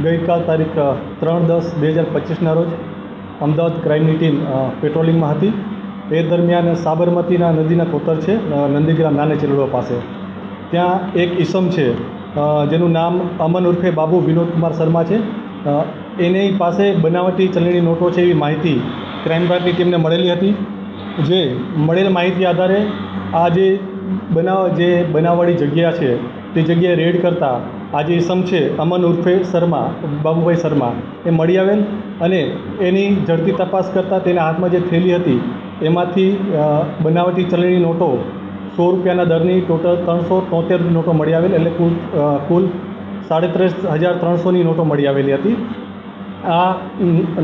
ગઈકાલ તારીખ 3/10/2025ના રોજ અમદાવાદ ક્રાઇમની ટીમ પેટ્રોલિંગમાં હતી. એ દરમિયાન સાબરમતીના નદીના કોતર છે નંદીગ્રામ નાને ચેલડો પાસે, ત્યાં એક ઈસમ છે જેનું નામ અમન ઉર્ફે બાબુ વિનોદકુમાર શર્મા છે. એની પાસે બનાવટી ચલણી નોટો છે એવી માહિતી ક્રાઇમ બ્રાન્ચની ટીમને મળેલી હતી. જે મળેલ માહિતી આધારે આ જે બનાવવાળી જગ્યા છે તે જગ્યાએ રેડ કરતાં આ જે ઈસમ છે અમન ઉર્ફે શર્મા બાબુભાઈ શર્મા એ મળી આવેલ અને એની ઝડપી તપાસ કરતાં તેના હાથમાં જે થેલી હતી એમાંથી બનાવટી ચલણી નોટો 100 રૂપિયાના દરની ટોટલ 373 નોટો મળી આવેલ, એટલે કુલ 33,300ની નોટો મળી આવેલી હતી. આ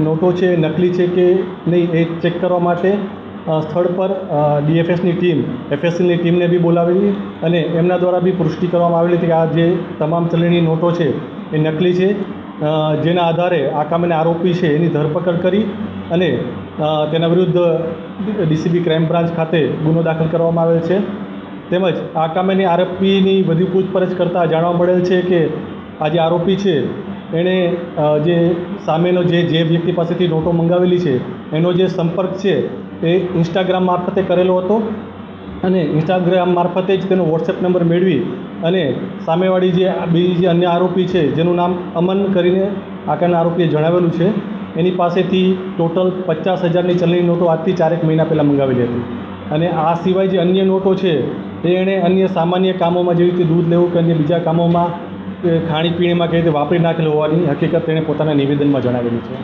નોટો છે નકલી છે કે નહીં એ ચેક કરવા માટે સ્થળ પર ડીએફએસની ટીમ એફએસએલની ટીમને બી બોલાવેલી અને એમના દ્વારા બી પુષ્ટિ કરવામાં આવેલી હતી કે આ જે તમામ ચલણી નોટો છે એ નકલી છે. જેના આધારે આ કામને આરોપી છે એની ધરપકડ કરી અને તેના વિરુદ્ધ ડીસીબી ક્રાઇમ બ્રાન્ચ ખાતે ગુનો દાખલ કરવામાં આવેલ છે. તેમજ આ કામની આરોપીની વધુ પૂછપરછ કરતાં જાણવા મળેલ છે કે આ જે આરોપી છે એણે જે સામેનો જે વ્યક્તિ પાસેથી નોટો મંગાવેલી છે એનો જે સંપર્ક છે એ ઇન્સ્ટાગ્રામ મારફતે કરેલો હતો અને ઇન્સ્ટાગ્રામ મારફતે જ તેનો વોટ્સએપ નંબર મેળવી અને સામેવાળી જે બીજી જે અન્ય આરોપી છે જેનું નામ અમન કરીને આકારના આરોપીએ જણાવેલું છે એની પાસેથી ટોટલ 50,000ની ચલણી નોટો આજથી 4 મહિના પહેલાં મંગાવેલી હતી. અને આ સિવાય જે અન્ય નોટો છે એ એણે અન્ય સામાન્ય કામોમાં જેવી રીતે દૂધ લેવું કે અન્ય બીજા કામોમાં ખાણીપીણીમાં કઈ રીતે વાપરી નાખેલ હોવાની હકીકત તેણે પોતાના નિવેદનમાં જણાવેલી છે.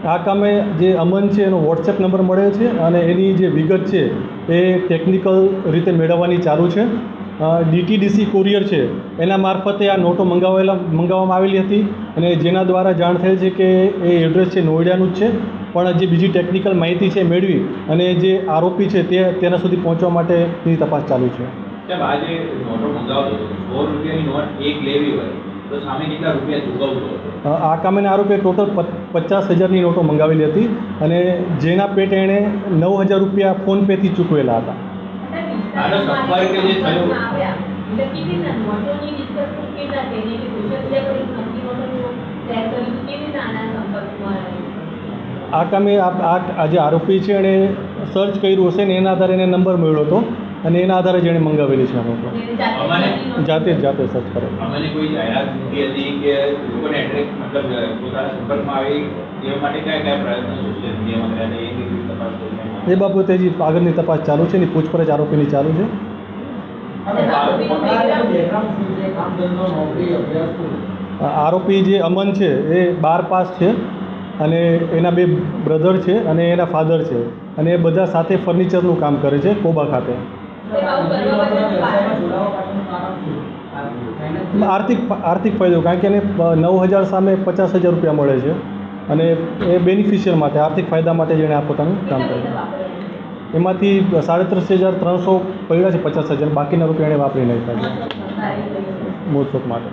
આ કામે જે અમન છે એનો વોટ્સએપ નંબર મળે છે અને એની જે વિગત છે એ ટેકનિકલ રીતે મેળવવાની ચાલુ છે. ડીટીડીસી કુરિયર છે એના મારફતે આ નોટો મંગાવવામાં આવેલી હતી અને જેના દ્વારા જાણ થયેલ છે કે એ એડ્રેસ છે નોઈડાનું જ છે, પણ જે બીજી ટેકનિકલ માહિતી છે મેળવી અને જે આરોપી છે તેના સુધી પહોંચવા માટેની તપાસ ચાલુ છે. આ કામે આરોપીએ ટોટલ 50,000ની નોટો મંગાવેલી હતી અને જેના પેટે એણે 9,000 રૂપિયા ફોનપેથી ચૂકવેલા હતા. આ કામે આ જે આરોપી છે એણે સર્ચ કર્યું હશે ને એના આધારે એને નંબર મળ્યો હતો અને એના આધારે જેણે મંગાવેલી છે આ નોટો. જાતે સર્ચ કરે. એ બાબતે હજી આગળની તપાસ ચાલુ છે, એની પૂછપરછ આરોપીની ચાલુ છે. આરોપી જે અમન છે એ 12 પાસ છે અને એના 2 બ્રધર છે અને એના ફાધર છે અને એ બધા સાથે ફર્નિચરનું કામ કરે છે કોબા ખાતે. આર્થિક ફાયદો, કારણ કે એને 9,000 સામે 50,000 રૂપિયા મળે છે અને એ બેનિફિશિયર માટે આર્થિક ફાયદા માટે જેણે આ પોતાનું કામ કર્યું. એમાંથી 33,300 પડ્યા છે 50,000, બાકીના રૂપિયા એણે વાપરી નાખ્યા છે મોજશોખ માટે.